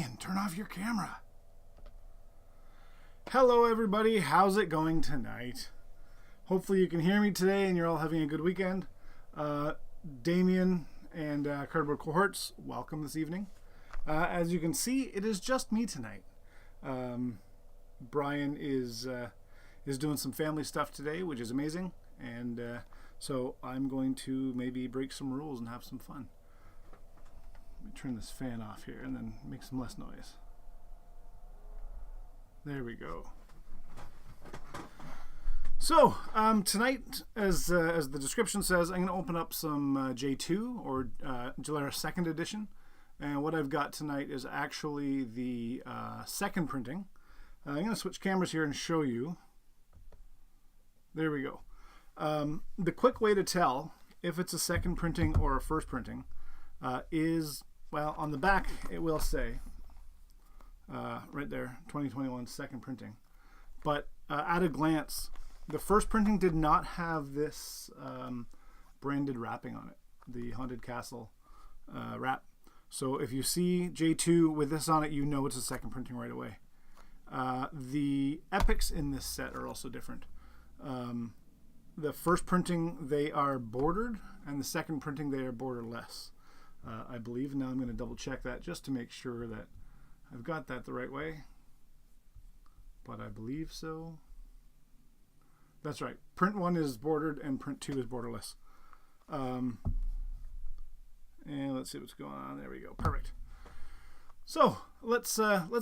Brian, turn off your camera. Hello everybody, how's it going tonight? Hopefully you can hear me today and you're all having a good weekend. Damien and Cardboard Cohorts, welcome this evening. As you can see, it is just me tonight. Brian is doing some family stuff today, which is amazing, and so I'm going to maybe break some rules and have some fun. Let me turn this fan off here and then make some less noise. There we go. So tonight, as the description says, I'm going to open up some J2 or Jaelara 2nd edition. And what I've got tonight is actually the second printing. I'm going to switch cameras here and show you. There we go. The quick way to tell if it's a second printing or a first printing is, well, on the back it will say right there, 2021 second printing. But at a glance, the first printing did not have this branded wrapping on it, the Haunted Castle wrap. So if you see J2 with this on it, you know it's a second printing right away. The epics in this set are also different. The first printing, they are bordered, and the second printing, they are borderless, I believe. Now I'm going to double check that just to make sure that I've got that the right way. But I believe so. That's right. Print 1 is bordered and print 2 is borderless. And let's see what's going on. There we go. Perfect. So let's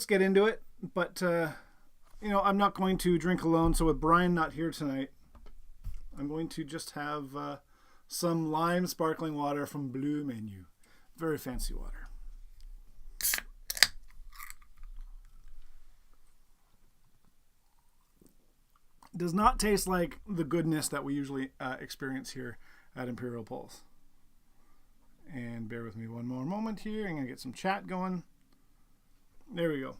get into it. But you know, I'm not going to drink alone. So with Brian not here tonight, I'm going to just have some lime sparkling water from Blue Menu. Very fancy water. Does not taste like the goodness that we usually experience here at Imperial Pulse. And bear with me one more moment here. I'm going to get some chat going. There we go.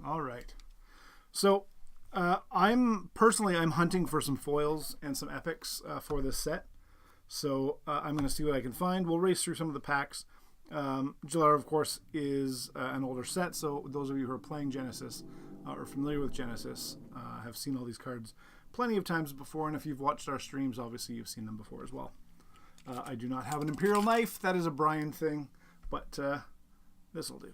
All right. So I'm hunting for some foils and some epics for this set. So I'm going to see what I can find. We'll race through some of the packs. Jaelara, of course, is an older set. So those of you who are playing Genesis or familiar with Genesis have seen all these cards plenty of times before. And if you've watched our streams, obviously you've seen them before as well. I do not have an Imperial knife. That is a Brian thing, but this will do.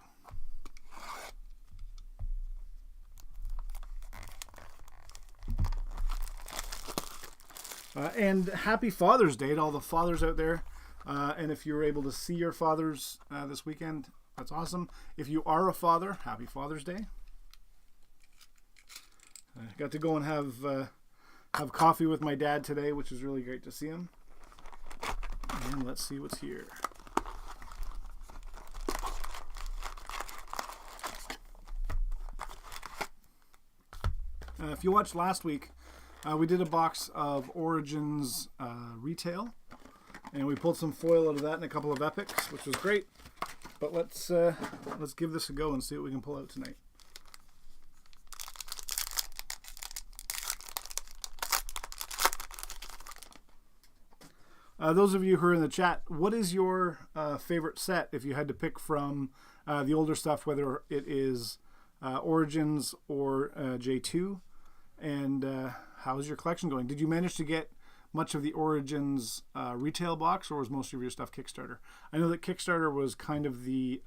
And happy Father's Day to all the fathers out there. And if you were able to see your fathers this weekend, that's awesome. If you are a father, happy Father's Day. I got to go and have coffee with my dad today, which was really great to see him. And let's see what's here. If you watched last week, we did a box of Origins retail, and we pulled some foil out of that and a couple of epics, which was great. But let's give this a go and see what we can pull out tonight. Those of you who are in the chat, what is your favorite set if you had to pick from the older stuff, whether it is Origins or J2? And how's your collection going? Did you manage to get much of the Origins retail box, or was most of your stuff Kickstarter? I know that Kickstarter was kind of the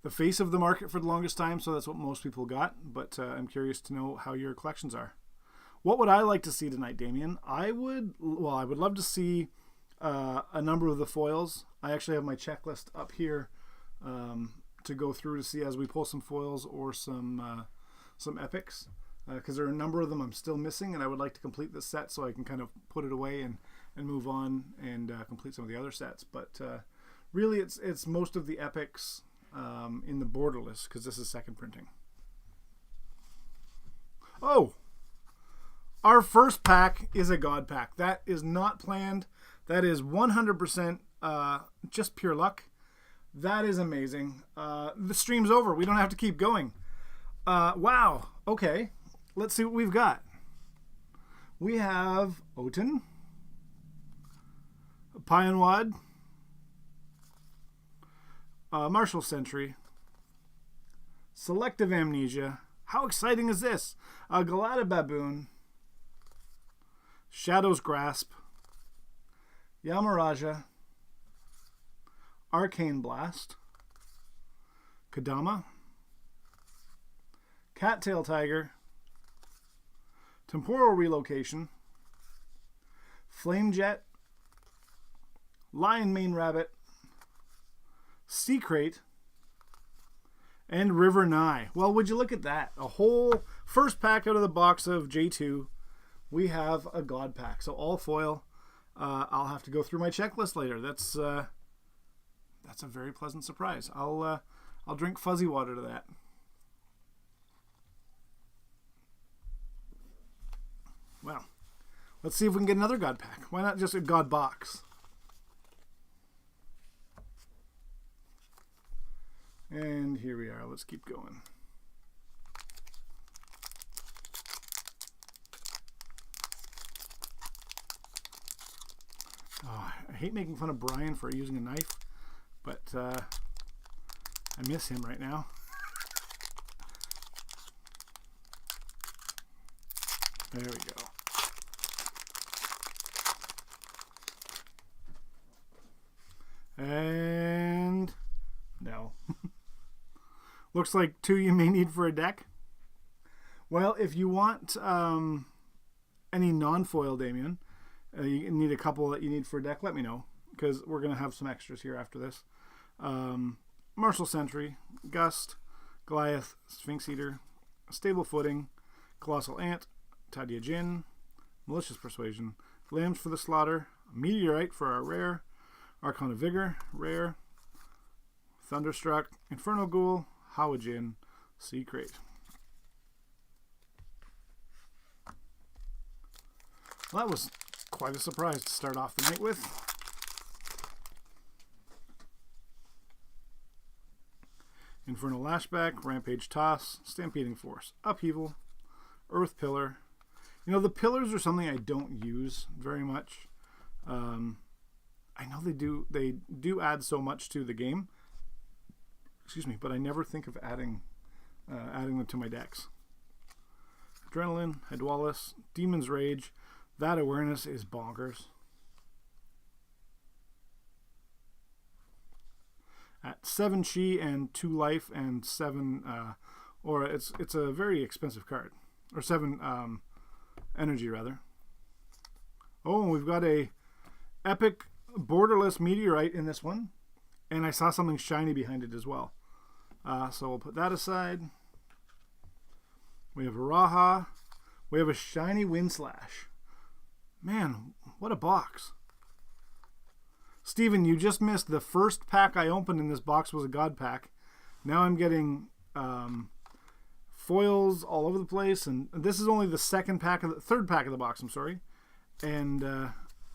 face of the market for the longest time, so that's what most people got. But I'm curious to know how your collections are. What would I like to see tonight, Damien? I would love to see a number of the foils. I actually have my checklist up here to go through to see as we pull some foils or some epics, because there are a number of them I'm still missing, and I would like to complete this set so I can kind of put it away and move on and complete some of the other sets. But really, it's most of the epics in the borderless, because this is second printing. Oh! Our first pack is a God pack. That is not planned. That is 100% just pure luck. That is amazing. The stream's over. We don't have to keep going. Wow. Okay. Let's see what we've got. We have Oten, Pionwad, Martial Sentry, Selective Amnesia. How exciting is this? Galata Baboon, Shadow's Grasp, Yamaraja, Arcane Blast, Kodama, Cattail Tiger, Temporal Relocation, Flame Jet, Lion Mane Rabbit, Sea Crate, and River Nye. Well, would you look at that? A whole first pack out of the box of J2. We have a God pack. So all foil. I'll have to go through my checklist later. That's a very pleasant surprise. I'll drink fuzzy water to that. Well, let's see if we can get another God pack. Why not just a God box? And here we are. Let's keep going. Oh, I hate making fun of Brian for using a knife, but I miss him right now. There we go. And no. Looks like 2 you may need for a deck. Well, if you want any non-foil Damien, you need a couple that you need for a deck, let me know, because we're going to have some extras here after this. Martial Sentry, Gust, Goliath, Sphinx Eater, Stable Footing, Colossal Ant, Tadia Jin, Malicious Persuasion, Lambs for the Slaughter, Meteorite for our rare, Archon of Vigor, rare, Thunderstruck, Inferno Ghoul, Hawajin, Sea Crate. Well, that was quite a surprise to start off the night with. Infernal Lashback, Rampage Toss, Stampeding Force, Upheaval, Earth Pillar. You know, the pillars are something I don't use very much. I know they do add so much to the game. Excuse me, but I never think of adding them to my decks. Adrenaline, Headwallis, Demon's Rage. That awareness is bonkers. At 7 chi and 2 life and 7, or it's a very expensive card, or 7 energy rather. Oh, we've got a epic borderless meteorite in this one. And I saw something shiny behind it as well. So we'll put that aside. We have a Raha. We have a shiny Windslash. Man, what a box. Steven, you just missed the first pack I opened in this box was a God pack. Now I'm getting foils all over the place. And this is only the third pack of the box, I'm sorry. And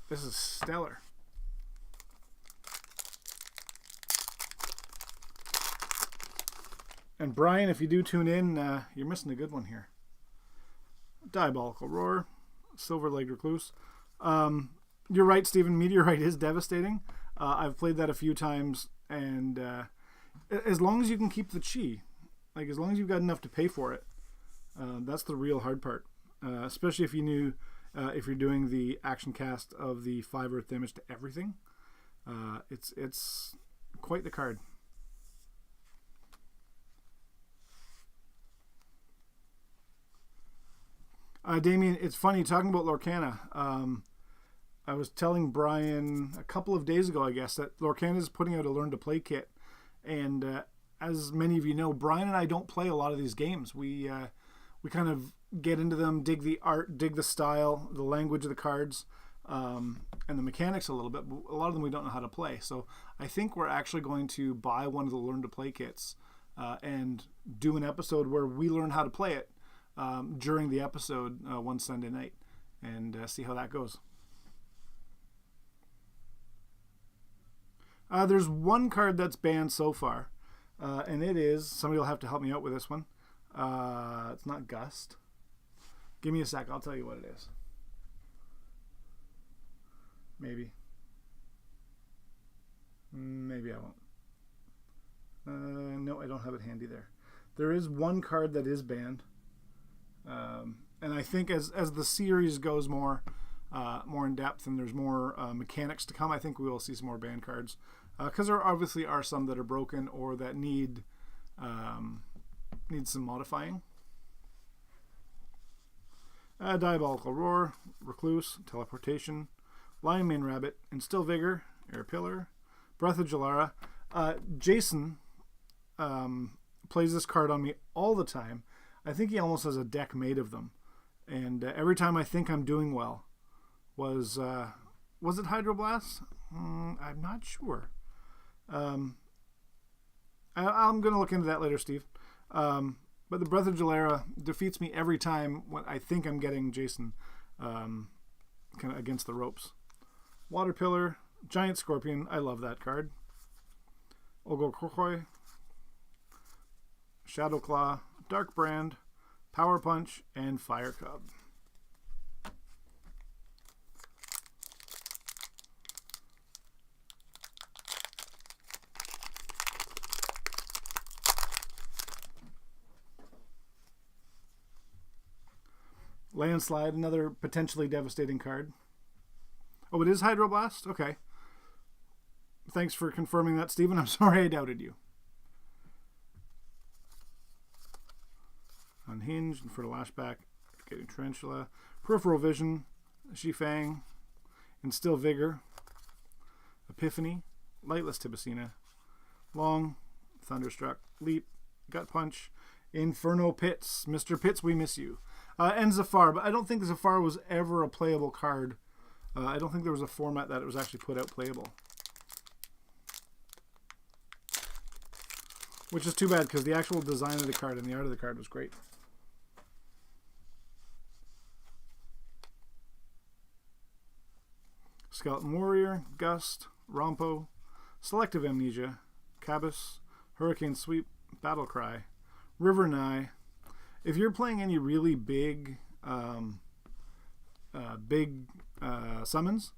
this is stellar. And Brian, if you do tune in, you're missing a good one here. Diabolical Roar, Silver-Legged Recluse. You're right, Stephen. Meteorite is devastating. I've played that a few times, and as long as you can keep the chi, like as long as you've got enough to pay for it, that's the real hard part. Especially if if you're doing the action cast of the 5 earth damage to everything. It's quite the card. Damien, it's funny talking about Lorcana. I was telling Brian a couple of days ago, I guess, that Lorcana is putting out a Learn to Play kit. And as many of you know, Brian and I don't play a lot of these games. We kind of get into them, dig the art, dig the style, the language of the cards, and the mechanics a little bit. But a lot of them we don't know how to play. So I think we're actually going to buy one of the Learn to Play kits and do an episode where we learn how to play it. During the episode one Sunday night and see how that goes. There's one card that's banned so far, and it is, somebody will have to help me out with this one. It's not Gust. Give me a sec, I'll tell you what it is. Maybe I won't. No, I don't have it handy there. There is one card that is banned. And I think as the series goes more in depth and there's more mechanics to come, I think we will see some more banned cards. Because there obviously are some that are broken or that need some modifying. Diabolical Roar, Recluse, Teleportation, Lion Mane Rabbit, Instill Vigor, Air Pillar, Breath of Jaelara. Jason plays this card on me all the time. I think he almost has a deck made of them. And every time I think I'm doing well, was it Hydroblast? I'm not sure. I'm going to look into that later, Steve. But the Breath of Jaelara defeats me every time when I think I'm getting Jason kind of against the ropes. Water Pillar, Giant Scorpion. I love that card. Ogokokoi, Shadow Claw, Dark Brand, Power Punch, and Fire Cub. Landslide, another potentially devastating card. Oh, it is Hydroblast? Okay. Thanks for confirming that, Stephen. I'm sorry I doubted you. Unhinged, Infernal Lashback, Getting Tarantula, Peripheral Vision, Shifang, Instill Vigor, Epiphany, Lightless Tibicina, Long, Thunderstruck, Leap, Gut Punch, Inferno Pits. Mr. Pits, we miss you. And Zafar, but I don't think Zafar was ever a playable card. I don't think there was a format that it was actually put out playable. Which is too bad, because the actual design of the card and the art of the card was great. Skeleton Warrior, Gust, Rompo, Selective Amnesia, Cabus, Hurricane Sweep, Battle Cry, River Nye. If you're playing any really big summons,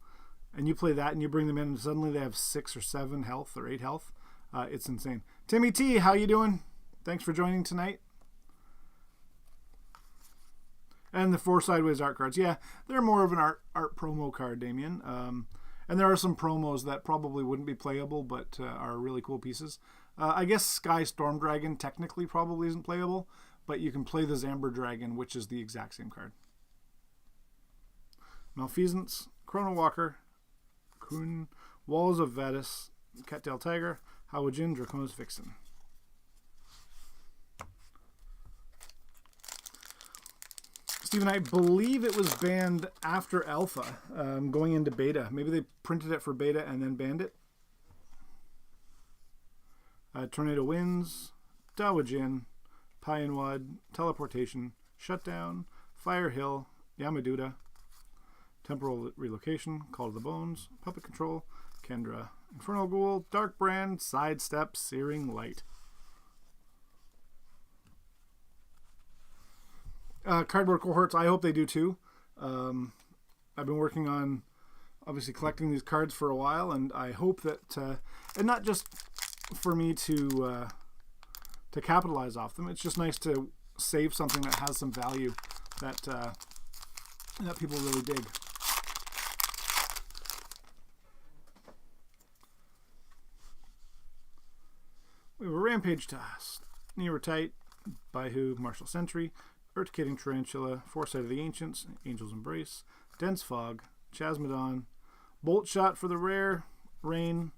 and you play that and you bring them in and suddenly they have 6 or 7 health or 8 health, it's insane. Timmy T, how you doing? Thanks for joining tonight. And the 4 Sideways art cards. Yeah, they're more of an art promo card, Damien. And there are some promos that probably wouldn't be playable, but are really cool pieces. I guess Sky Storm Dragon technically probably isn't playable, but you can play the Zamber Dragon, which is the exact same card. Malfeasance, Chrono Walker, Kun, Walls of Vadis, Cattail Tiger, Hawajin, Draconis Vixen. Stephen, I believe it was banned after Alpha, going into Beta. Maybe they printed it for Beta and then banned it. Tornado Winds, Dawajin, Pionwad, Teleportation, Shutdown, Fire Hill, Yamaduda, Temporal Relocation, Call to the Bones, Puppet Control, Kendra, Infernal Ghoul, Dark Brand, Sidestep, Searing Light. Cardboard Cohorts, I hope they do too. I've been working on obviously collecting these cards for a while, and I hope that, and not just for me to capitalize off them, it's just nice to save something that has some value that people really dig. We have a Rampage Toss, Neorotite, Baihu, Martial Sentry, Earth-Kitting Tarantula, Foresight of the Ancients, Angel's Embrace, Dense Fog, Chasmodon, Bolt Shot for the rare, Rain,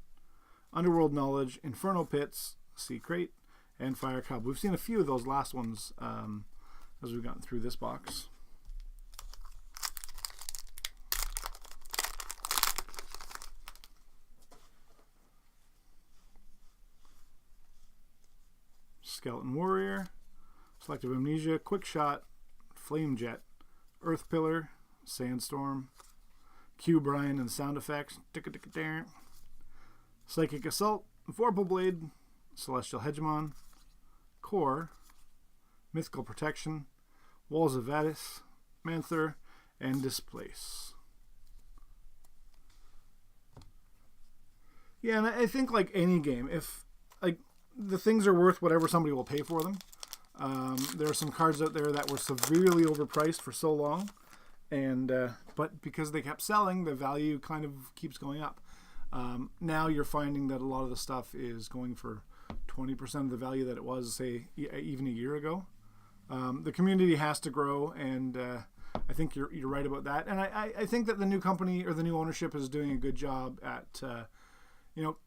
Underworld Knowledge, Inferno Pits, Sea Crate, and Fire Cub. We've seen a few of those last ones as we've gotten through this box. Skeleton Warrior, Selective Amnesia, Quick Shot, Flame Jet, Earth Pillar, Sandstorm, Q Brian and Sound Effects, Psychic Assault, Vorpal Blade, Celestial Hegemon, Core, Mythical Protection, Walls of Vadis, Manther, and Displace. Yeah, and I think like any game, if like the things are worth whatever somebody will pay for them. There are some cards out there that were severely overpriced for so long, and but because they kept selling, the value kind of keeps going up. Now you're finding that a lot of the stuff is going for 20% of the value that it was, say, even a year ago. The community has to grow, and I think you're right about that. And I think that the new company or the new ownership is doing a good job at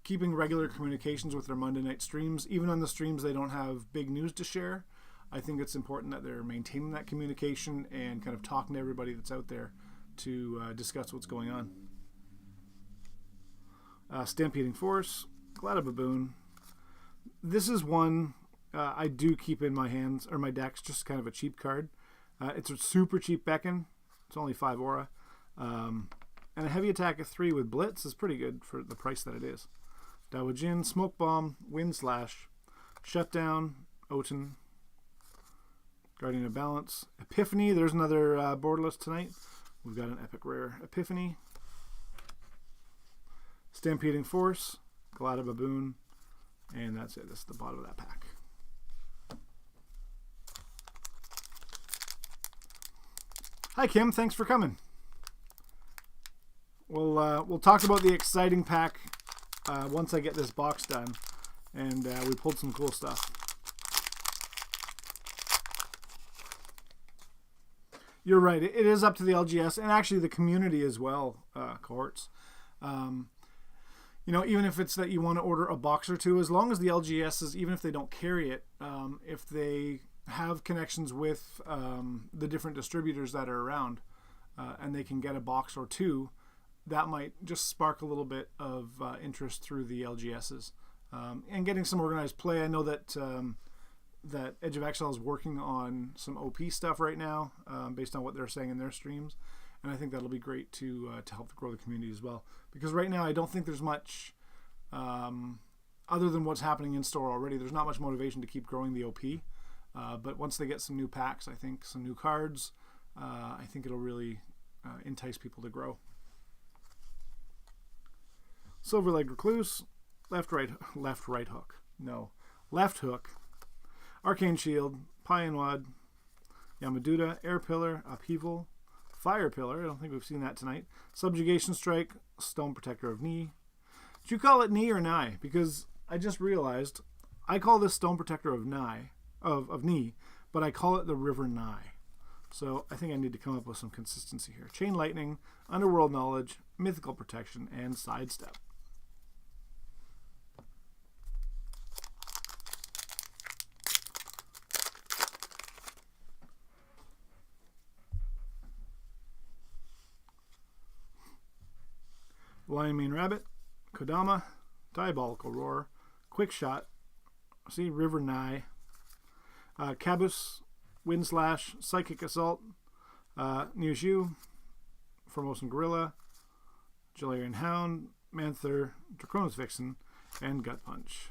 keeping regular communications with their Monday night streams. Even on the streams they don't have big news to share, I think it's important that they're maintaining that communication and kind of talking to everybody that's out there to discuss what's going on. Stampeding Force, Glad Baboon. This is one I do keep in my hands or my decks, just kind of a cheap card. It's a super cheap beckon. It's only 5 aura. And a heavy attack of 3 with Blitz is pretty good for the price that it is. Dawajin, Smoke Bomb, Wind Slash, Shutdown, Oten, Guardian of Balance, Epiphany. There's another borderless tonight. We've got an epic rare Epiphany. Stampeding Force, Glad Baboon, and that's it. This is the bottom of that pack. Hi Kim, thanks for coming. We'll talk about the exciting pack once I get this box done, and we pulled some cool stuff. You're right. It is up to the LGS and actually the community as well, cohorts. Even if it's that you want to order a box or two, as long as the LGSs, even if they don't carry it, if they have connections with the different distributors that are around, and they can get a box or two, that might just spark a little bit of interest through the LGSs and getting some organized play. I know that that Edge of Exile is working on some OP stuff right now, based on what they're saying in their streams, and I think that'll be great to help grow the community as well. Because right now I don't think there's much other than what's happening in store already. There's not much motivation to keep growing the OP. But once they get some new packs, I think some new cards, I think it'll really entice people to grow. Silverleg Recluse, left right hook. No, left hook. Arcane Shield, Pionwad, Yamaduta, Air Pillar, Upheaval, Fire Pillar. I don't think we've seen that tonight. Subjugation Strike, Stone Protector of Knee. Did you call it Knee or Nigh? Because I just realized I call this Stone Protector of Nigh. Of Knee, but I call it the River Nigh. So I think I need to come up with some consistency here. Chain Lightning, Underworld Knowledge, Mythical Protection, and Sidestep. Lion Mane Rabbit, Kodama, Diabolical Roar, Quick Shot, see, River Nigh, Caboose, Wind Slash, Psychic Assault, Niuju, Formosan Gorilla, Jaelara Hound, Manther, Draconis Vixen, and Gut Punch.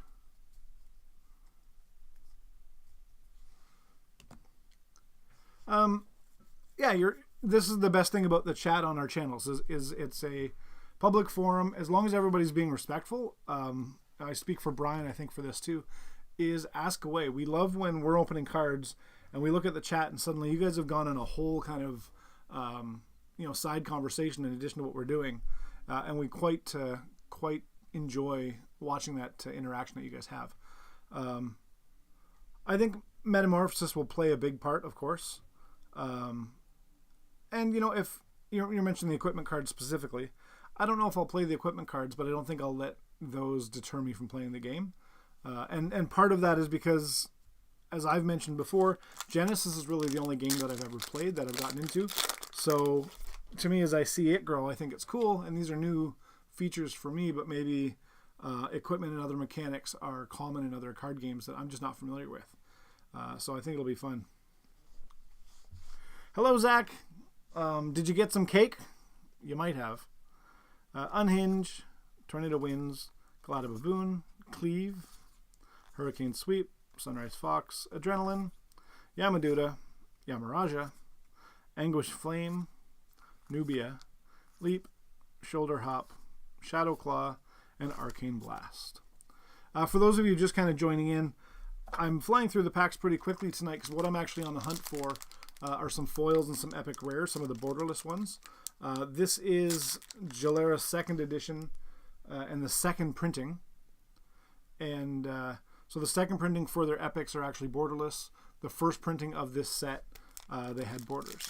This is the best thing about the chat on our channels is it's a public forum. As long as everybody's being respectful, I speak for Brian, I think for this too, is ask away. We love when we're opening cards and we look at the chat and suddenly you guys have gone on a whole kind of side conversation in addition to what we're doing, and we quite enjoy watching that interaction that you guys have. I think Metamorphosis will play a big part, of course, and if you're mentioning the equipment cards specifically, I don't know if I'll play the equipment cards, but I don't think I'll let those deter me from playing the game. And part of that is because, as I've mentioned before, Genesis is really the only game that I've ever played that I've gotten into. So to me, as I see it grow, I think it's cool. And these are new features for me, but maybe equipment and other mechanics are common in other card games that I'm just not familiar with. So I think it'll be fun. Hello, Zach. Did you get some cake? You might have. Unhinge, Tornado Winds, Glad Baboon, Cleave, Hurricane Sweep, Sunrise Fox, Adrenaline, Yamaduta, Yamaraja, Anguish Flame, Nubia, Leap, Shoulder Hop, Shadow Claw, and Arcane Blast. For those of you just kind of joining in, I'm flying through the packs pretty quickly tonight because what I'm actually on the hunt for are some foils and some epic rares, some of the borderless ones. This is Jaelara 2nd edition and the second printing. And so the second printing for their epics are actually borderless. The first printing of this set, they had borders.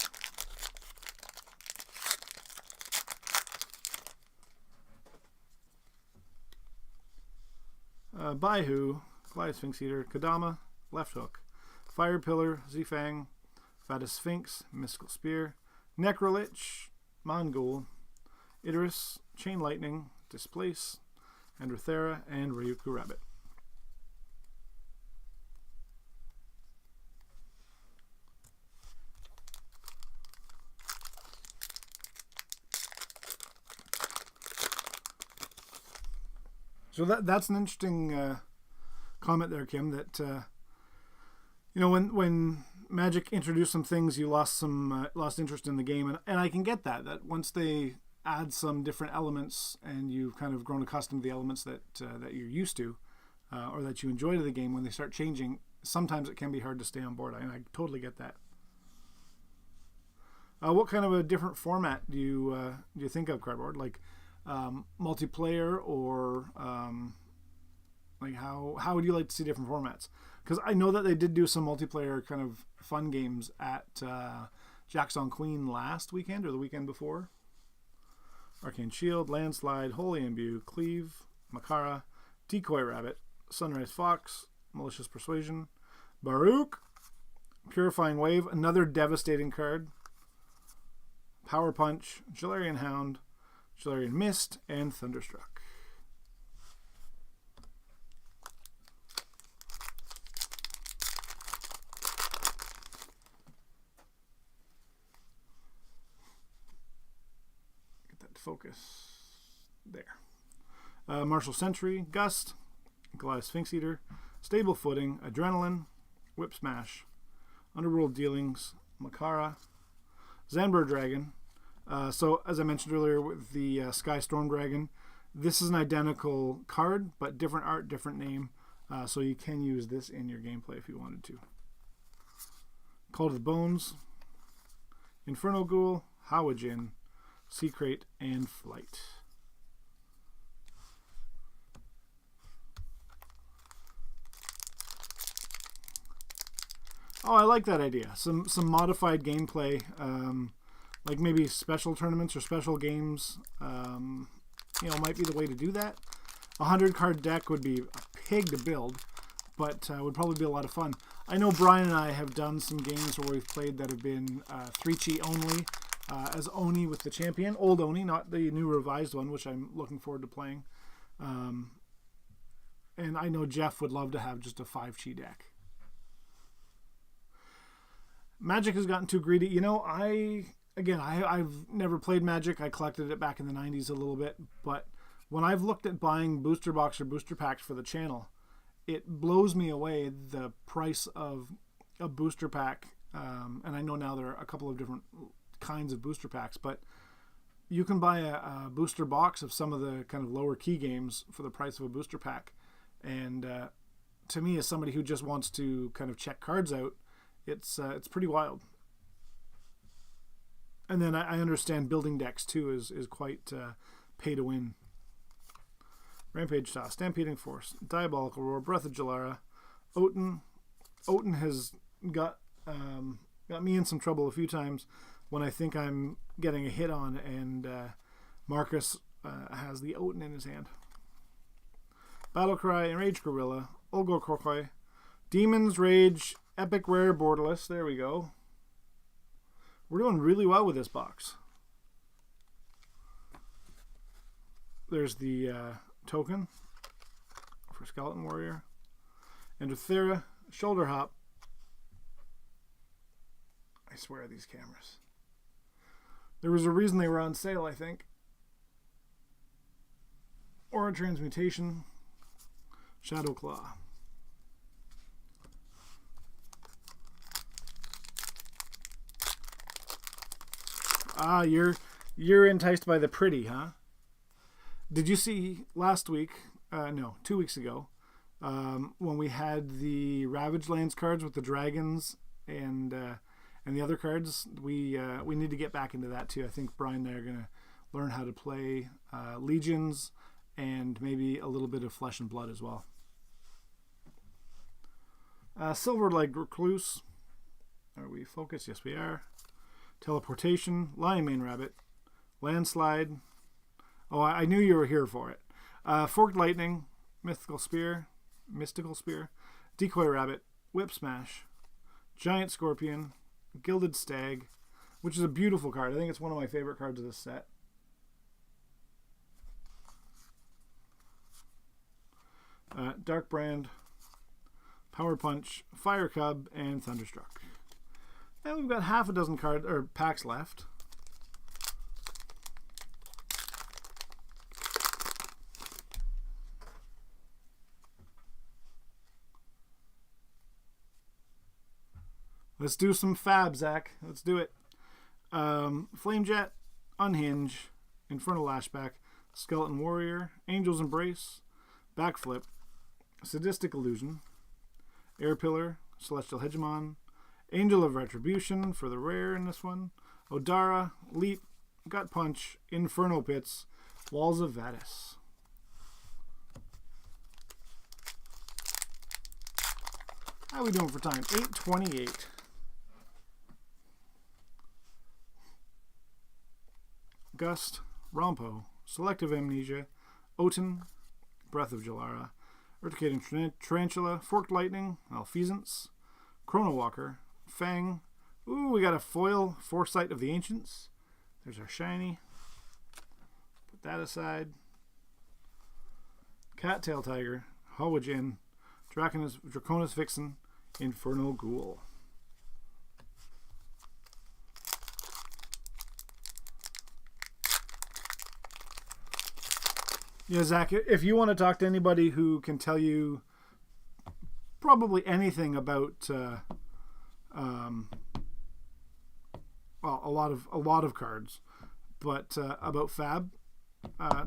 Baihu, Goliath Sphinx Eater, Kodama, Left Hook, Fire Pillar, Zifang, Fata Sphinx, Mystical Spear, Necrolich, Mongol, Idris, Chain Lightning, Displace, Androthera, and Ryuku Rabbit. So that's an interesting comment there, Kim, that you know, when Magic introduced some things, you lost interest in the game, and I can get that once they add some different elements and you've kind of grown accustomed to the elements that you're used to or that you enjoy to the game, when they start changing, sometimes it can be hard to stay on board. I totally get that. What kind of a different format do you think of, Cardboard? Like multiplayer, or like how would you like to see different formats? Because I know that they did do some multiplayer kind of fun games at Jack's on Queen last weekend or the weekend before. Arcane Shield, Landslide, Holy Imbue, Cleave, Makara, Decoy Rabbit, Sunrise Fox, Malicious Persuasion, Baruch, Purifying Wave, another devastating card, Power Punch, Jalarian Hound, Jalarian Mist, and Thunderstruck. Get that to focus. There. Martial Sentry, Gust, Goliath Sphinx Eater, Stable Footing, Adrenaline, Whip Smash, Underworld Dealings, Makara, Zanbur Dragon. So, as I mentioned earlier with the Sky Storm Dragon, this is an identical card, but different art, different name. So you can use this in your gameplay if you wanted to. Call to the Bones, Inferno Ghoul, Hawajin, Secret, and Flight. Oh, I like that idea. Some modified gameplay. Like maybe special tournaments or special games, you know, might be the way to do that. A 100-card deck would be a pig to build, but would probably be a lot of fun. I know Brian and I have done some games where we've played that have been 3-chi only, as Oni with the champion. Old Oni, not the new revised one, which I'm looking forward to playing. And I know Jeff would love to have just a 5-chi deck. Magic has gotten too greedy. You know, I've never played Magic. I collected it back in the 90s a little bit, but when I've looked at buying booster box or booster packs for the channel, it blows me away the price of a booster pack. And I know now there are a couple of different kinds of booster packs, but you can buy a booster box of some of the kind of lower key games for the price of a booster pack. And to me, as somebody who just wants to kind of check cards out, it's pretty wild. And then I understand building decks too is quite pay to win. Rampage Toss, Stampeding Force, Diabolical Roar, Breath of Jaelara, Oten. Oten has got me in some trouble a few times when I think I'm getting a hit on, and Marcus has the Oten in his hand. Battlecry, Enraged Gorilla, Olgor Korkoi, Demon's Rage, Epic Rare Borderless. There we go. We're doing really well with this box. There's the token for Skeleton Warrior. Androthera, Shoulder Hop. I swear these cameras. There was a reason they were on sale, I think. Aura Transmutation, Shadow Claw. Ah, you're enticed by the pretty, huh? Did you see last week, no, 2 weeks ago, when we had the Ravage Lands cards with the dragons and the other cards. We need to get back into that too. I think Brian and I are going to learn how to play Legions and maybe a little bit of Flesh and Blood as well. Silver-Leg Recluse. Are we focused? Yes, we are. Teleportation. Lion Mane Rabbit. Landslide. Oh, I knew you were here for it. Forked Lightning. Mystical Spear. Decoy Rabbit. Whip Smash. Giant Scorpion. Gilded Stag, which is a beautiful card. I think it's one of my favorite cards of this set. Dark Brand. Power Punch, Fire Cub, and Thunderstruck. And we've got half a dozen packs left. Let's do some fab, Zach. Let's do it. Flamejet, Unhinge, Infernal Lashback, Skeleton Warrior, Angel's Embrace, Backflip, Sadistic Illusion, Air Pillar, Celestial Hegemon, Angel of Retribution for the rare in this one, Odara, Leap, Gut Punch, Inferno Pits, Walls of Vadis. How are we doing for time? 8:28. Gust, Rompo, Selective Amnesia, Oten, Breath of Jaelara, Urticating Tarantula, Forked Lightning, Malfeasance, Chrono Walker, Fang. Ooh, we got a foil Foresight of the Ancients. There's our shiny. Put that aside. Cattail Tiger, Hawajin, Draconis Vixen, Infernal Ghoul. Yeah, Zach, if you want to talk to anybody who can tell you probably anything about well, a lot of cards, but about Fab,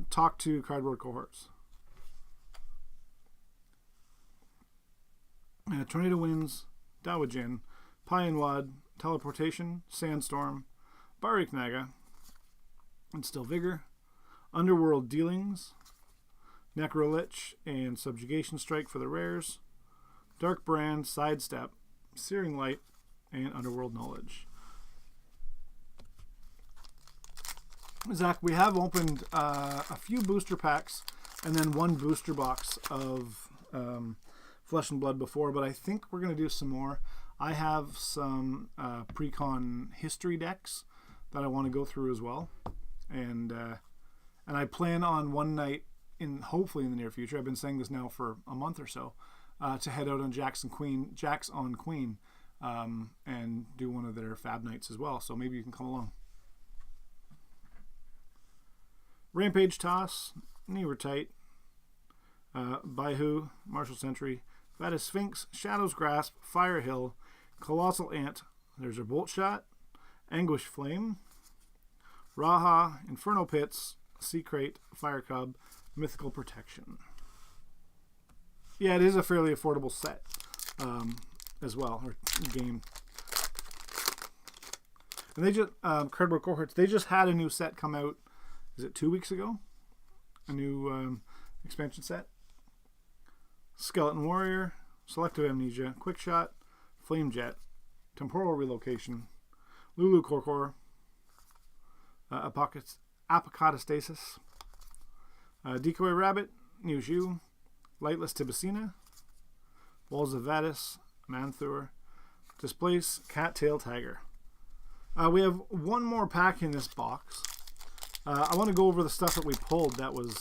talk to Cardboard Cohorts. Tornado Winds, Dawajin, Pionwad, Teleportation, Sandstorm, Barik Naga, Instill Vigor, Underworld Dealings, Necrolich, and Subjugation Strike for the rares, Dark Brand, Sidestep, Searing Light, and Underworld Knowledge. Zach, we have opened a few booster packs and then one booster box of Flesh and Blood before, but I think we're going to do some more. I have some pre-con history decks that I want to go through as well, and I plan on one night, hopefully in the near future, I've been saying this now for a month or so, to head out on Jax on Queen, and do one of their Fab nights as well. So maybe you can come along. Rampage Toss, Nevertite, Baihu, Martial Sentry, Vadis Sphinx, Shadow's Grasp, Fire Hill, Colossal Ant, there's a Bolt Shot, Anguish Flame, Raha, Inferno Pits, Sea Crate, Fire Cub, Mythical Protection. Yeah, it is a fairly affordable set as well, or game. And they just, Cardboard Cohorts, they just had a new set come out, is it 2 weeks ago? A new expansion set. Skeleton Warrior, Selective Amnesia, Quick Shot, Flame Jet, Temporal Relocation, Lulu Korkor, Apocatastasis, Decoy Rabbit, Newshu, Lightless Tibicina, Walls of Vadis, Manthur, Displace, Cattail Tiger. We have one more pack in this box. I want to go over the stuff that we pulled that was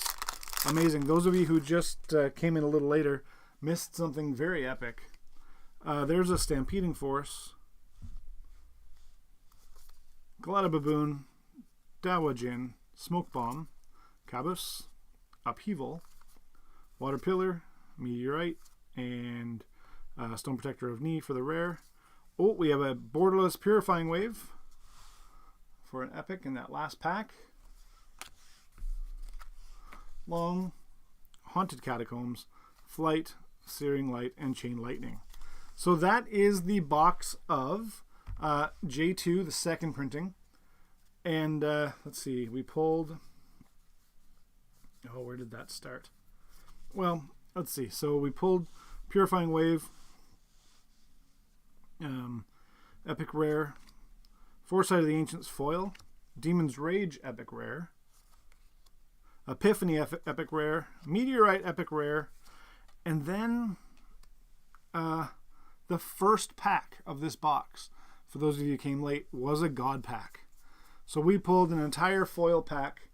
amazing. Those of you who just came in a little later missed something very epic. There's a Stampeding Force, Galata Baboon, Dawajin, Smoke Bomb, Caboose, Upheaval, Water Pillar, Meteorite, and Stone Protector of Knee for the rare. Oh, we have a Borderless Purifying Wave for an epic in that last pack. Long, Haunted Catacombs, Flight, Searing Light, and Chain Lightning. So that is the box of J2, the second printing. And let's see, we pulled... Oh, where did that start? Well, let's see. So we pulled Purifying Wave, Epic Rare, Foresight of the Ancients Foil, Demon's Rage Epic Rare, Epiphany Epic Rare, Meteorite Epic Rare, and then the first pack of this box, for those of you who came late, was a God pack. So we pulled an entire foil pack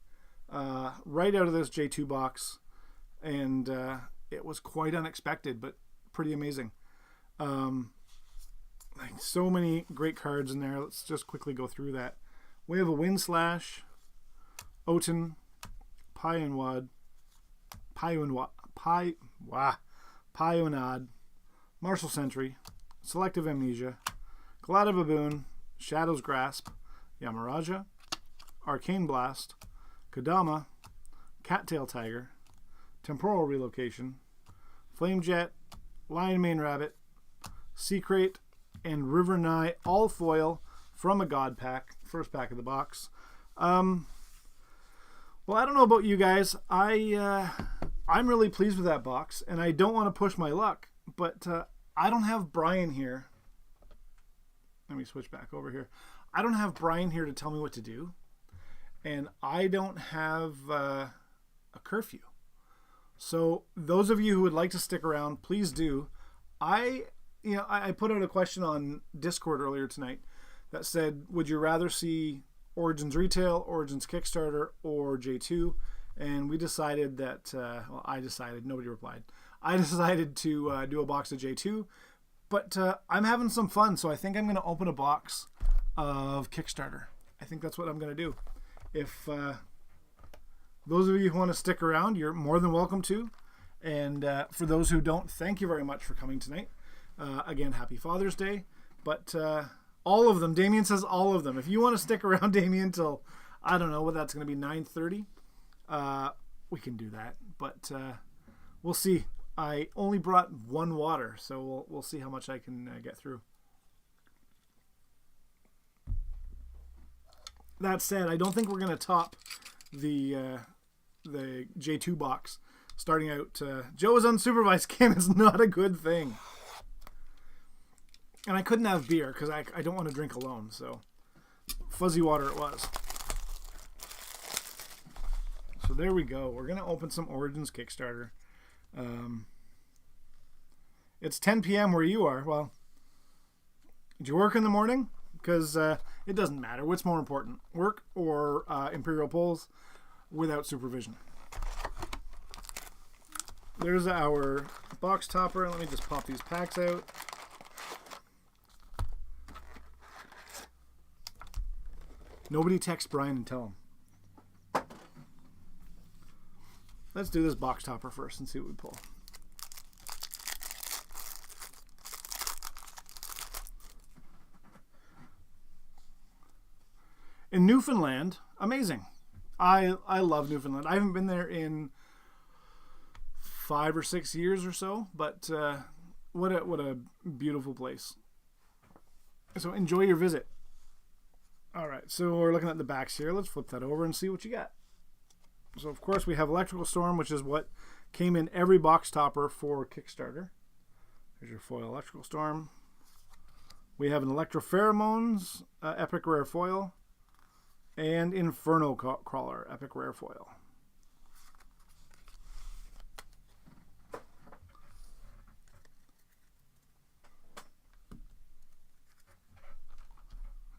right out of this J2 box, and it was quite unexpected, but pretty amazing. Like so many great cards in there. Let's just quickly go through that. We have a Windslash, Oten, Pionad, Martial Sentry, Selective Amnesia, Glada Baboon, Shadow's Grasp, Yamaraja, Arcane Blast, Kodama, Cattail Tiger, Temporal Relocation, Flamejet, Lion Mane Rabbit, Secret, and River Nye, all foil from a God pack, first pack of the box. Well, I don't know about you guys. I'm really pleased with that box, and I don't want to push my luck, but I don't have Brian here. Let me switch back over here. I don't have Brian here to tell me what to do, and I don't have a curfew. So those of you who would like to stick around, please do. I put out a question on Discord earlier tonight that said, would you rather see Origins Retail, Origins Kickstarter, or J2? And we decided that, I decided, nobody replied. I decided to do a box of J2, but I'm having some fun, so I think I'm going to open a box of Kickstarter. I think that's what I'm going to do. If those of you who want to stick around, you're more than welcome to. And for those who don't, thank you very much for coming tonight. Again, happy Father's Day. But all of them, Damien says all of them. If you want to stick around, Damien, till, I don't know what that's going to be, 9:30, we can do that. But we'll see. I only brought one water, so we'll see how much I can get through. That said, I don't think we're going to top the J2 box. Starting out, Joe is unsupervised. Cam is not a good thing. And I couldn't have beer because I don't want to drink alone. So fuzzy water it was. So there we go. We're going to open some Origins Kickstarter. It's 10 p.m. where you are. Well, did you work in the morning? Because it doesn't matter. What's more important? Work or Imperial pulls without supervision? There's our box topper. Let me just pop these packs out. Nobody text Brian and tell him. Let's do this box topper first and see what we pull. In Newfoundland, amazing. I love Newfoundland. I haven't been there in 5 or 6 years or so, but what a beautiful place. So enjoy your visit. All right, so we're looking at the backs here. Let's flip that over and see what you got. So of course we have Electrical Storm, which is what came in every box topper for Kickstarter. There's your foil Electrical Storm. We have an Electropheromones Epic Rare Foil, and Inferno Crawler Epic Rare Foil.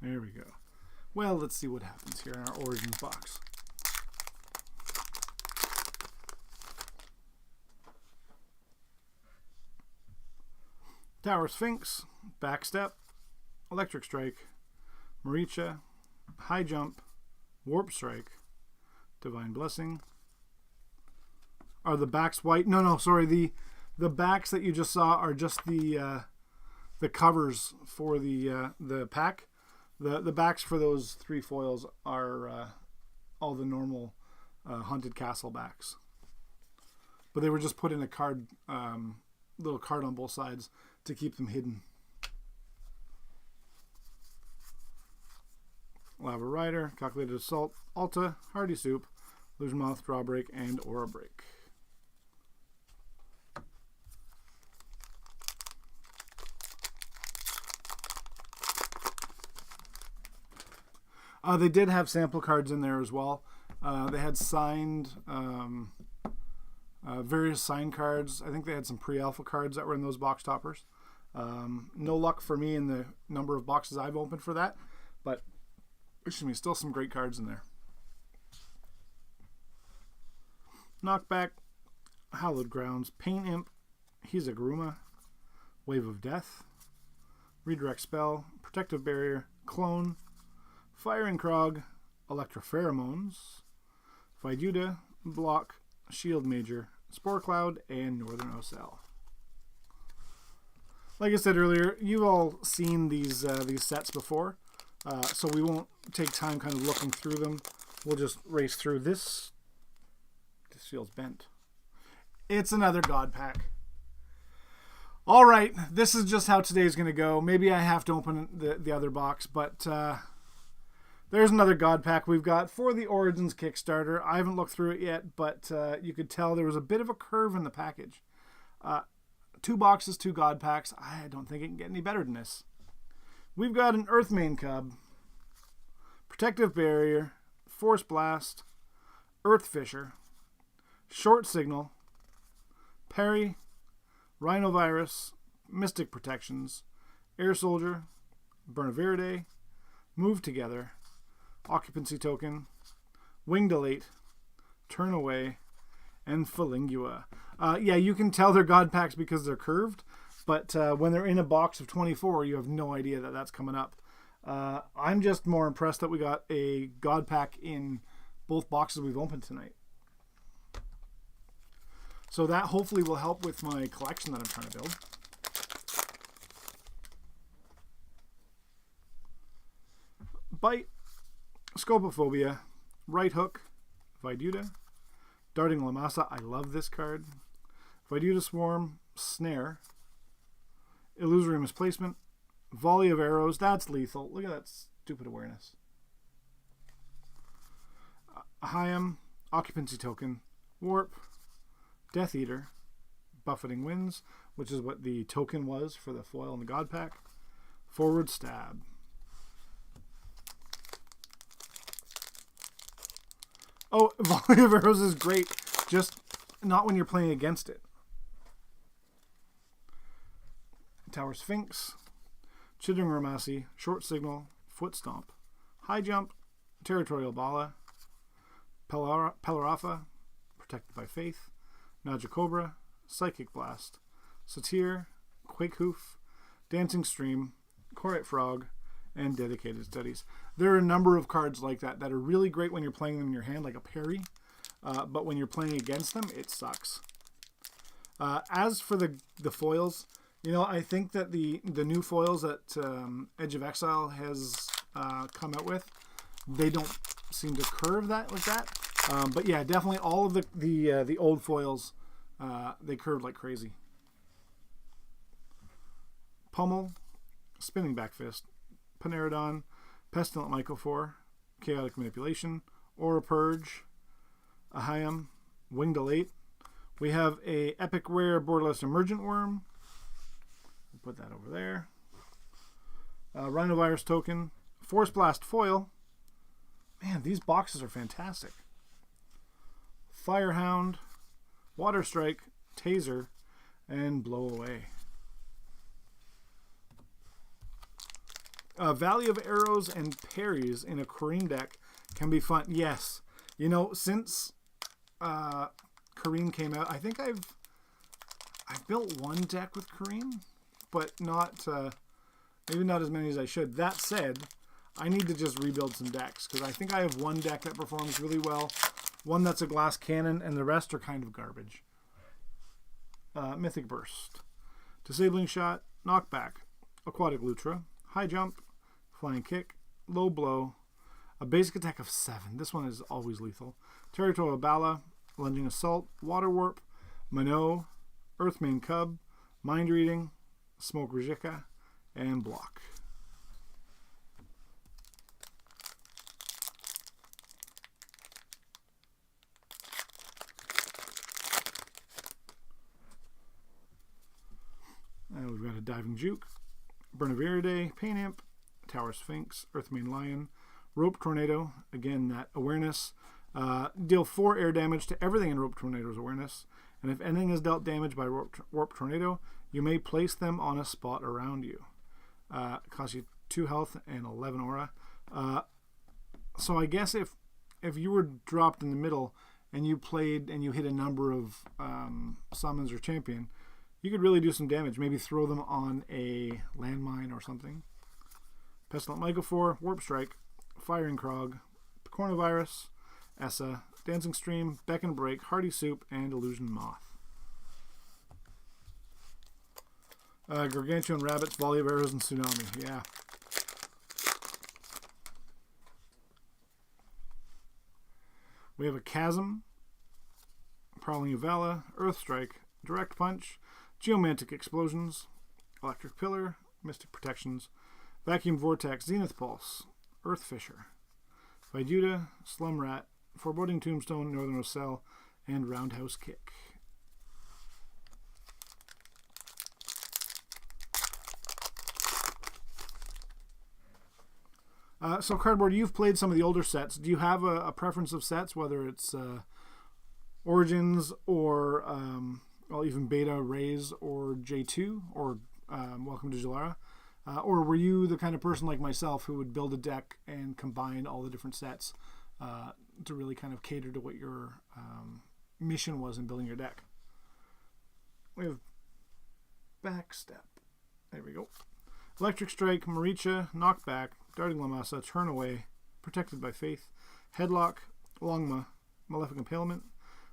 There we go. Well, let's see what happens here in our Origins box. Tower Sphinx, Backstep, Electric Strike, Maricha, High Jump, Warp Strike, Divine Blessing. Are the backs white? No, sorry. The backs that you just saw are just the covers for the pack. The backs for those 3 foils are all the normal Haunted Castle backs. But they were just put in a card little card on both sides to keep them hidden. Lava Rider, Calculated Assault, Alta, Hardy Soup, Illusion Moth, Drawbreak, and Aura Break. They did have sample cards in there as well. They had signed, various signed cards. I think they had some pre-alpha cards that were in those box toppers. No luck for me in the number of boxes I've opened for that, but excuse me, still some great cards in there. Knockback, Hallowed Grounds, Pain Imp, Hizaguruma, Wave of Death, Redirect Spell, Protective Barrier, Clone, Firing Krog, Electropheromones, Viduda, Block, Shield Major, Spore Cloud, and Northern Ocel. Like I said earlier, you've all seen these sets before, so we won't take time kind of looking through them. We'll just race through this. This feels bent. It's another God Pack. All right, this is just how today's going to go. Maybe I have to open the other box, but there's another God Pack we've got for the Origins Kickstarter. I haven't looked through it yet, but you could tell there was a bit of a curve in the package. 2 boxes, 2 God Packs. I don't think it can get any better than this. We've got an Earthmane Cub, Protective Barrier, Force Blast, Earth Fisher, Short Signal, Parry, Rhinovirus, Mystic Protections, Air Soldier, Bernaverde, Move Together, Occupancy Token, Wing Delete, Turn Away, and Phalingua. Yeah, you can tell they're God Packs because they're curved, but when they're in a box of 24, you have no idea that that's coming up. I'm just more impressed that we got a God Pack in both boxes we've opened tonight. So that hopefully will help with my collection that I'm trying to build. Bite, Scopophobia, Right Hook, Viduda, Darting Lamasa. I love this card. Viduda Swarm, Snare, Illusory Misplacement, Volley of Arrows. That's lethal. Look at that stupid awareness. Hayam, Occupancy Token, Warp, Death Eater, Buffeting Winds, which is what the token was for the foil in the God Pack, Forward Stab. Oh, Volley of Arrows is great, just not when you're playing against it. Tower Sphinx, Chittering Ramasi, Short Signal, Foot Stomp, High Jump, Territorial Bala, Pelarafa, Protected by Faith, Magicobra, Psychic Blast, Satyr, Quake Hoof, Dancing Stream, Corate Frog, and Dedicated Studies. There are a number of cards like that that are really great when you're playing them in your hand, like a parry, but when you're playing against them, it sucks. As for the foils, you know, I think that the new foils that Edge of Exile has come out with, they don't seem to curve that like that. But yeah, definitely all of the old foils, they curved like crazy. Pummel, Spinning Back Fist, Paneradon, Pestilent Mycophore, Chaotic Manipulation, Aura Purge, Ahayam, Wing Delete. We have a Epic Rare Borderless Emergent Worm. We'll put that over there. Rhinovirus Token, Force Blast Foil. Man, these boxes are fantastic. Firehound, Water Strike, Taser, and Blow Away. Valley of Arrows and Parries in a Kareem deck can be fun. Yes. You know, since Kareem came out, I think I've built one deck with Kareem, but not maybe not as many as I should. That said, I need to just rebuild some decks because I think I have one deck that performs really well, one that's a glass cannon, and the rest are kind of garbage. Mythic Burst, Disabling Shot, Knockback, Aquatic Lutra, High Jump, Flying Kick, Low Blow, a basic attack of 7. This one is always lethal. Territorial Bala, Lunging Assault, Water Warp, Minot, Earthmane Cub, Mind Reading, Smoke Rijeka, and Block. And we've got a Diving Juke, Bernaviridae, Pain Imp, Tower Sphinx, Earthmane Lion, Rope Tornado, again that awareness. Deal 4 air damage to everything in Rope Tornado's awareness, and if anything is dealt damage by Warp Tornado, you may place them on a spot around you. It costs you 2 health and 11 aura. So I guess if you were dropped in the middle and you played and you hit a number of summons or champion, you could really do some damage. Maybe throw them on a landmine or something. Pestilent Mycophore, Warp Strike, Firing Krog, Coronavirus, Essa, Dancing Stream, Beck and Break, Hardy Soup, and Illusion Moth. Gargantuan Rabbits, Volley of Arrows, and Tsunami. Yeah. We have a Chasm, Prowling Uvala, Earth Strike, Direct Punch, Geomantic Explosions, Electric Pillar, Mystic Protections, Vacuum Vortex, Zenith Pulse, Earth Fisher, Viduta, Slum Rat, Foreboding Tombstone, Northern Ocell, and Roundhouse Kick. So Cardboard, you've played some of the older sets. Do you have a preference of sets, whether it's Origins or even Beta, Rays, or J2, or Welcome to Jaelara? Or were you the kind of person like myself who would build a deck and combine all the different sets to really kind of cater to what your mission was in building your deck? We have Backstep. There we go. Electric Strike, Maricha, Knockback, Darting Lamasa, Turn Away, Protected by Faith, Headlock, Longma, Malefic Impalement,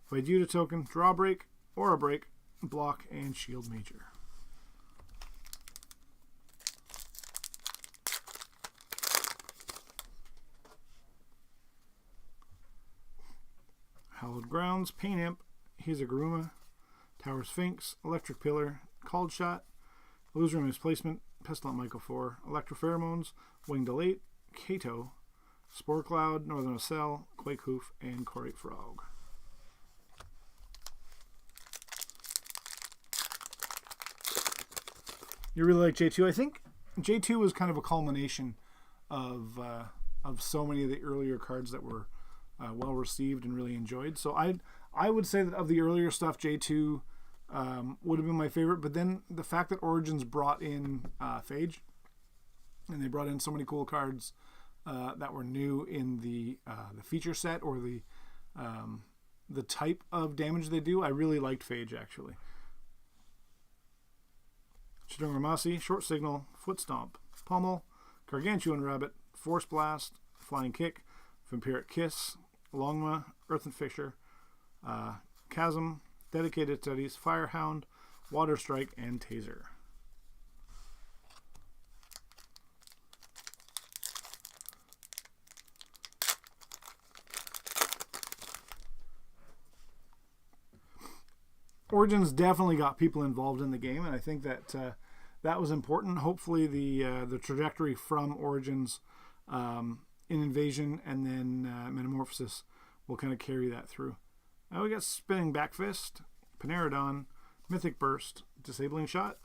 Viduta Token, Drawbreak, Aura Break, Block, and Shield Major. Hallowed Grounds, Pain Imp, Hizaguruma, Tower Sphinx, Electric Pillar, Called Shot, Illusory Misplacement, Pestilent Mycophore, Electropheromones, Winged Elate, Kato, Spore Cloud, Northern Ocell, Quake Hoof, and Korate Frog. You really like J2? I think J2 was kind of a culmination of so many of the earlier cards that were well received and really enjoyed. So I would say that of the earlier stuff, J2 would have been my favorite. But then the fact that Origins brought in Phage, and they brought in so many cool cards that were new in the feature set or the type of damage they do, I really liked Phage actually. Chidunga Ramasi, Short Signal, Foot Stomp, Pummel, Gargantuan Rabbit, Force Blast, Flying Kick, Vampiric Kiss, Longma, Earthen Fisher, Chasm, Dedicated Studies, Firehound, Water Strike, and Taser. Origins definitely got people involved in the game, and I think that that was important. Hopefully the trajectory from Origins in Invasion and then Metamorphosis will kind of carry that through. Now we got Spinning Backfist, Paneradon, Mythic Burst, Disabling Shot,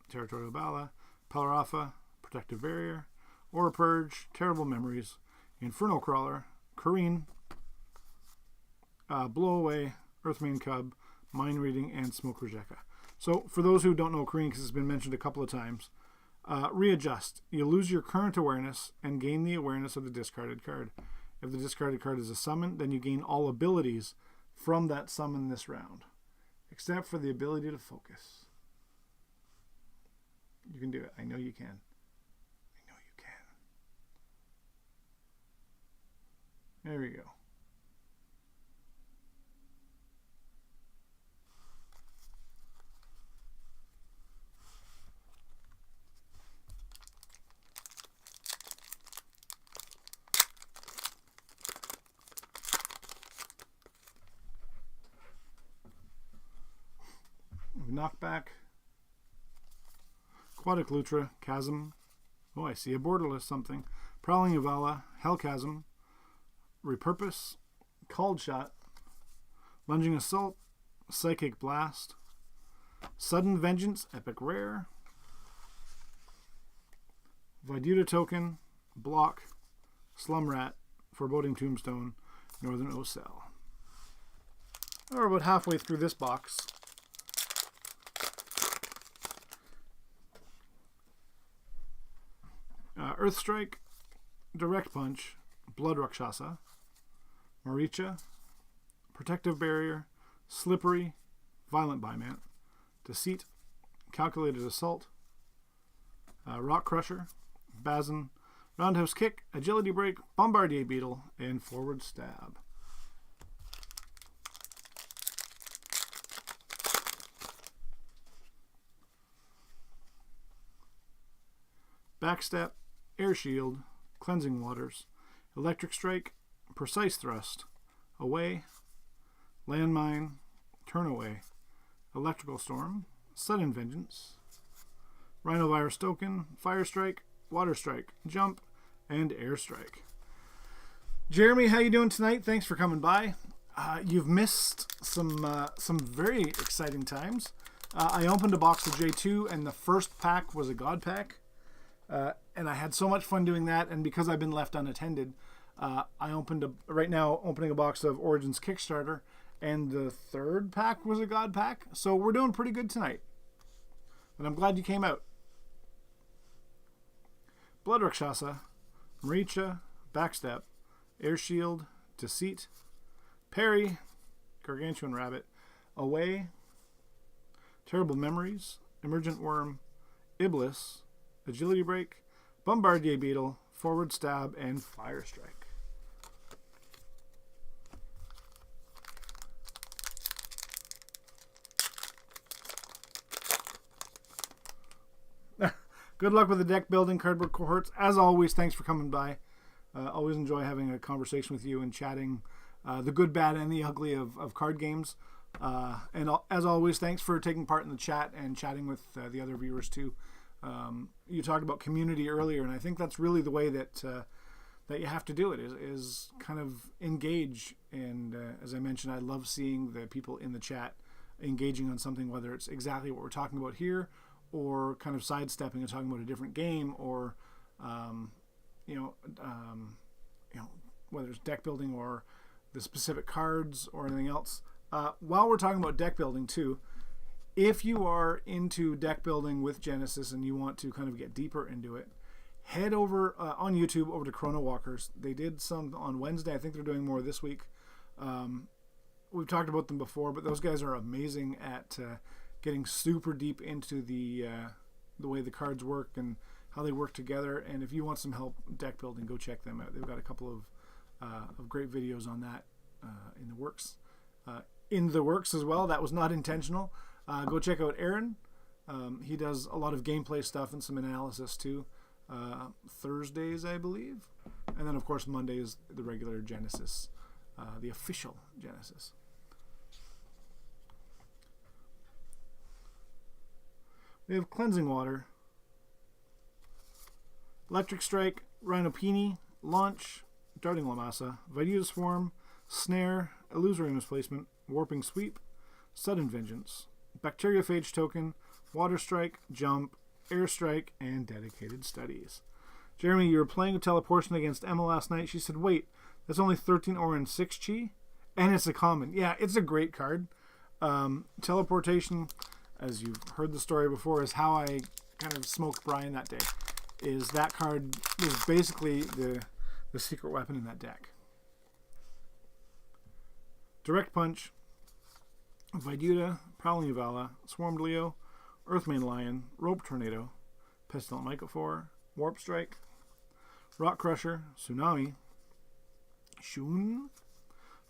Territorial Bala, Pelarafa, Protective Barrier, Aura Purge, Terrible Memories, Inferno Crawler, Kareen, Blow Away, Earthmane Cub, Mind Reading, and Smoke Rijeka. So for those who don't know Kareen, because it's been mentioned a couple of times, readjust. You lose your current awareness and gain the awareness of the discarded card. If the discarded card is a summon, then you gain all abilities from that summon this round, except for the ability to focus. You can do it. I know you can. I know you can. There we go. Knockback, Aquatic Lutra, Chasm. Oh, I see a borderless something. Prowling Yavala, Hellchasm, Repurpose, Called Shot, Lunging Assault, Psychic Blast, Sudden Vengeance, Epic Rare, Viduta Token, Block, Slum Rat, Foreboding Tombstone, Northern Ocel. We're about halfway through this box. Earth Strike, Direct Punch, Blood Rakshasa, Maricha, Protective Barrier, Slippery, Violent Bimant, Deceit, Calculated Assault, Rock Crusher, Bazin, Roundhouse Kick, Agility Break, Bombardier Beetle, and Forward Stab. Backstep, Air Shield, Cleansing Waters, Electric Strike, Precise Thrust, Away, Landmine, Turn Away, Electrical Storm, Sudden Vengeance, Rhinovirus Token, Fire Strike, Water Strike, Jump, and Air Strike. Jeremy, how you doing tonight? Thanks for coming by. You've missed some very exciting times. I opened a box of J2, and the first pack was a God pack. And I had so much fun doing that, and because I've been left unattended, right now opening a box of Origins Kickstarter, and the third pack was a God pack. So we're doing pretty good tonight. And I'm glad you came out. Blood Rakshasa, Maricha, Backstep, Air Shield, Deceit, Parry, Gargantuan Rabbit, Away, Terrible Memories, Emergent Worm, Iblis, Agility Break, Bombardier Beetle, Forward Stab, and Fire Strike. Good luck with the deck building cardboard cohorts. As always, thanks for coming by. Always enjoy having a conversation with you and chatting the good, bad, and the ugly of card games. And as always, thanks for taking part in the chat and chatting with the other viewers too. You talked about community earlier, and I think that's really the way that you have to do it is kind of engage. And as I mentioned, I love seeing the people in the chat engaging on something, whether it's exactly what we're talking about here, or kind of sidestepping and talking about a different game, or whether it's deck building or the specific cards or anything else. While we're talking about deck building too, if you are into deck building with Genesis and you want to kind of get deeper into it, head over on YouTube over to Chrono Walkers. They did some on Wednesday. I think they're doing more this week. We've talked about them before, but those guys are amazing at getting super deep into the way the cards work and how they work together. And if you want some help deck building, go check them out. They've got a couple of great videos on that in the works. In the works as well. That was not intentional. Go check out Aaron. He does a lot of gameplay stuff and some analysis too. Thursdays, I believe. And then, of course, Mondays, the regular Genesis, the official Genesis. We have Cleansing Water, Electric Strike, Rhinopini, Launch, Darting Lamasa, Viduta Swarm, Snare, Illusory Misplacement, Warping Sweep, Sudden Vengeance, Bacteriophage Token, Water Strike, Jump, Air Strike, and Dedicated Studies. Jeremy, you were playing a Teleportation against Emma last night. She said, wait, that's only 13 ore and 6 chi? And it's a common. Yeah, it's a great card. Teleportation, as you've heard the story before, is how I kind of smoked Brian that day. Is that card was basically the secret weapon in that deck. Direct Punch, Viduta, Prowling Yavala, Swarmed Leo, Earthmane Lion, Rope Tornado, Pestilent Mycophore, Warp Strike, Rock Crusher, Tsunami, Shun,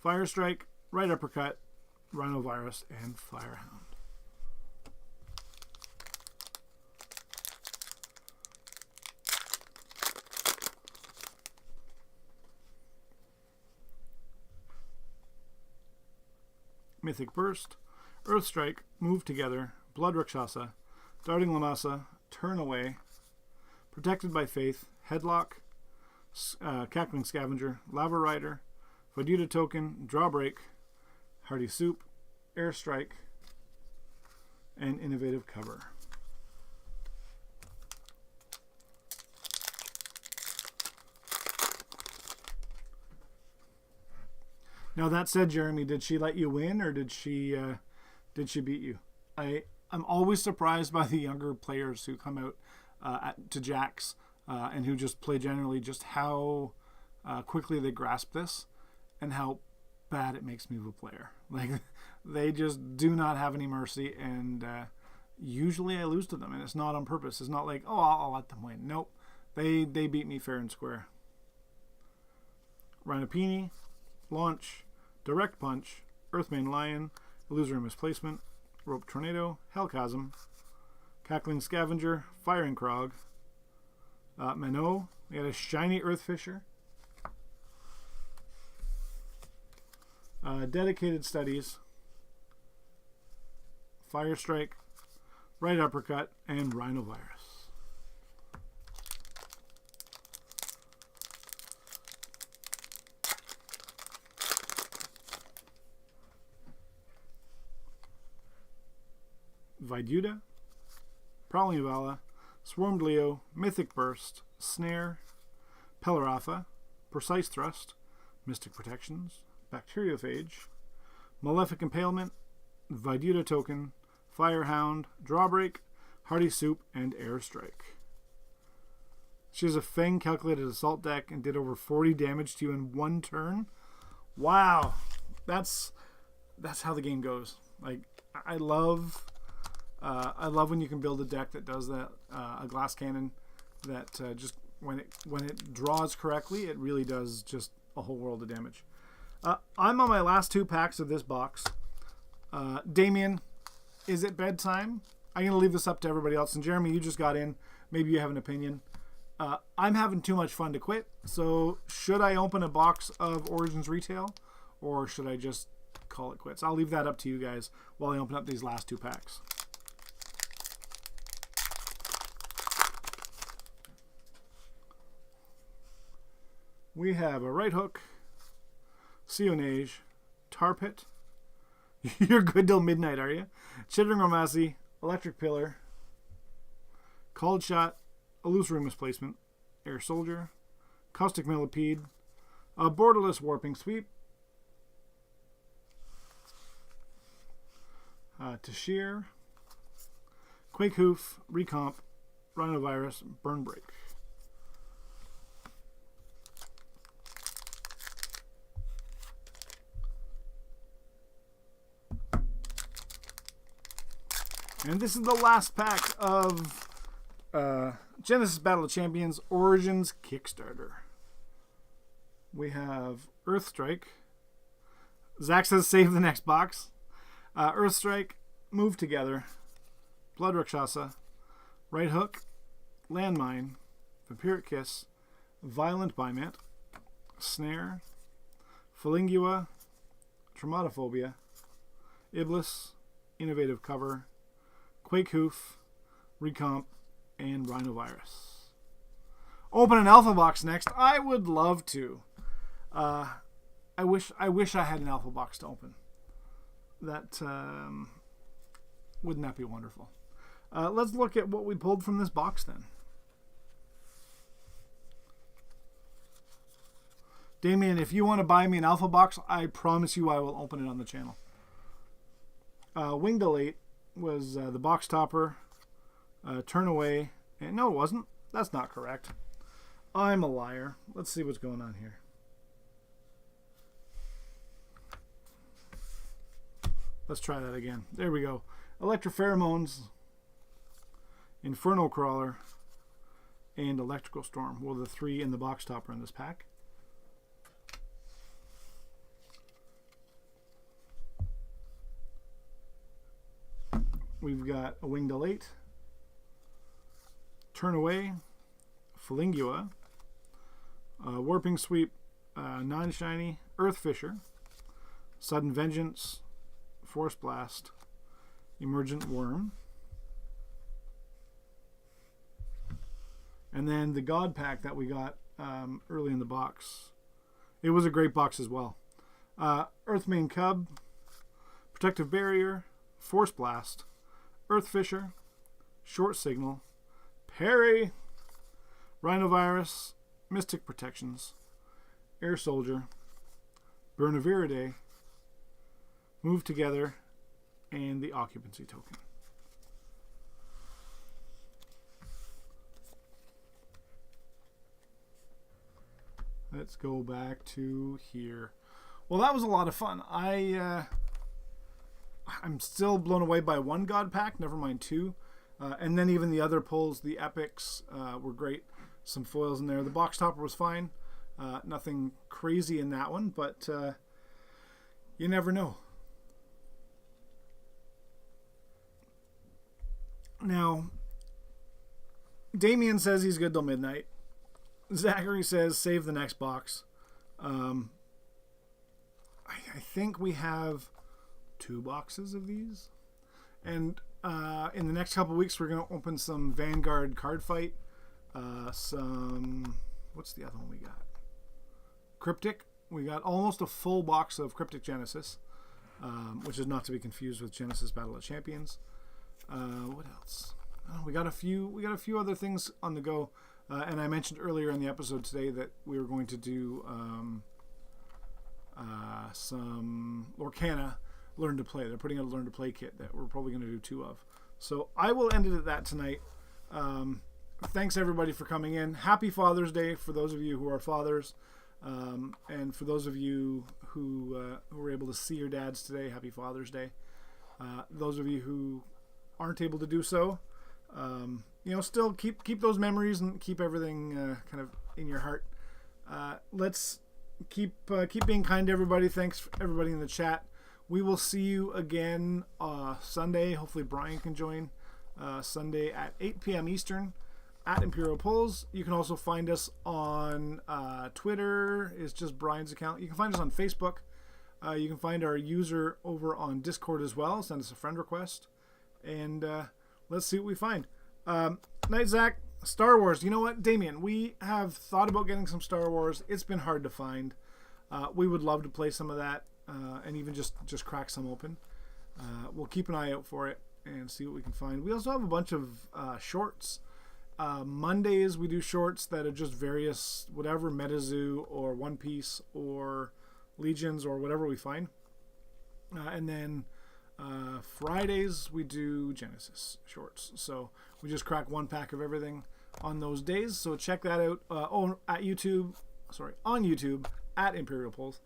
Fire Strike, Right Uppercut, Rhinovirus, and Firehound. Mythic Burst, Earth Strike, Move Together, Blood Rakshasa, Darting Lamasa, Turn Away, Protected by Faith, Headlock, Cackling Scavenger, Lava Rider, Vaduta Token, Drawbreak, Hearty Soup, Airstrike, and Innovative Cover. Now that said, Jeremy, did she let you win, or did she beat you? I'm always surprised by the younger players who come out to Jax and who just play generally, just how quickly they grasp this and how bad it makes me of a player. Like, they just do not have any mercy, and usually I lose to them, and it's not on purpose. It's not like, oh, I'll let them win. Nope, they beat me fair and square. Rhinopini, Launch, Direct Punch, Earthmane Lion, Illusory Misplacement, Rope Tornado, Hellchasm, Cackling Scavenger, Firing Krog, Minnow. We got a shiny Earthfisher, Dedicated Studies, Fire Strike, Right Uppercut, and Rhinovirus. Viduta, Prowling Vala, Swarmed Leo, Mythic Burst, Snare, Pelarafa, Precise Thrust, Mystic Protections, Bacteriophage, Malefic Impalement, Viduta Token, Firehound, Drawbreak, Hearty Soup, and Airstrike. She has a Fang calculated assault deck and did over 40 damage to you in one turn. Wow, that's how the game goes. Like, I love when you can build a deck that does that. A glass cannon that just when it draws correctly, it really does just a whole world of damage. I'm on my last 2 packs of this box. Damien, is it bedtime? I'm going to leave this up to everybody else. And Jeremy, you just got in. Maybe you have an opinion. I'm having too much fun to quit. So should I open a box of Origins Retail, or should I just call it quits? I'll leave that up to you guys while I open up these last 2 packs. We have a Right Hook, Seonage, Tar Pit. You're good till midnight, are you? Chittering Romasi, Electric Pillar, Cold Shot, Illusory Misplacement, Air Soldier, Caustic Millipede, a Borderless Warping Sweep, Tashir, Quake Hoof, Recomp, Rhinovirus, Burn Break. And this is the last pack of Genesis Battle of Champions Origins Kickstarter. We have Earthstrike. Zach says save the next box. Earthstrike, Move Together, Blood Rakshasa, Right Hook, Landmine, Vampiric Kiss, Violent Biment, Snare, Phalingua, Traumatophobia, Iblis, Innovative Cover, Quake Hoof, Recomp, and Rhinovirus. Open an alpha box next. I would love to. I wish I had an alpha box to open. That wouldn't that be wonderful? Let's look at what we pulled from this box then. Damien, if you want to buy me an alpha box, I promise you I will open it on the channel. Winged Elate was the box topper, Turn Away, and no, it wasn't. That's not correct. I'm a liar. Let's see what's going on here. Let's try that again. There we go. Electropheromones, Inferno Crawler, and Electrical Storm were the 3 in the box topper in this pack. We've got a Winged Elate, Turn Away, Phalingua, Warping Sweep, Non-Shiny, Earthfisher, Sudden Vengeance, Force Blast, Emergent Worm, And then the God Pack that we got early in the box. It was a great box as well. Earthmane Cub, Protective Barrier, Force Blast, Earthfisher, Short Signal, Parry, Rhinovirus, Mystic Protections, Air Soldier, Bernaviridae, Move Together, and the Occupancy Token. Let's go back to here. Well, that was a lot of fun. I'm still blown away by one God Pack, never mind two. And then even the other pulls, the epics were great. Some foils in there. The box topper was fine. Nothing crazy in that one, but you never know. Now, Damien says he's good till midnight. Zachary says save the next box. I think we have 2 boxes of these. And in the next couple weeks, we're going to open some Vanguard card fight. What's the other one we got? Cryptic. We got almost a full box of Cryptic Genesis, which is not to be confused with Genesis Battle of Champions. What else? Oh, we got a few other things on the go. And I mentioned earlier in the episode today that we were going to do some Lorcana Learn to Play. They're putting out a Learn to Play kit that we're probably going to do 2 of. So I will end it at that tonight. Thanks everybody for coming in. Happy Father's Day for those of you who are fathers. And for those of you who were able to see your dads today, happy Father's Day. Those of you who aren't able to do so, still keep those memories and keep everything kind of in your heart. Let's keep being kind to everybody. Thanks for everybody in the chat. We will see you again Sunday. Hopefully Brian can join Sunday at 8 p.m. Eastern at Imperial Pulls. You can also find us on Twitter. It's just Brian's account. You can find us on Facebook. You can find our user over on Discord as well. Send us a friend request. And let's see what we find. Night, Zach. Star Wars. You know what, Damien? We have thought about getting some Star Wars. It's been hard to find. We would love to play some of that and even just crack some open. We'll keep an eye out for it and see what we can find. We also have a bunch of shorts. Mondays we do shorts that are just various, whatever, MetaZoo or One Piece or Legions or whatever we find. And then Fridays we do Genesis shorts. So we just crack 1 pack of everything on those days. So check that out on YouTube at Imperial Pulls.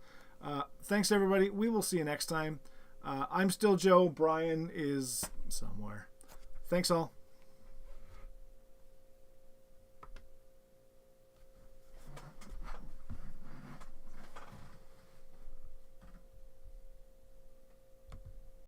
Thanks everybody. We will see you next time. I'm still Joe. Brian is somewhere. Thanks all.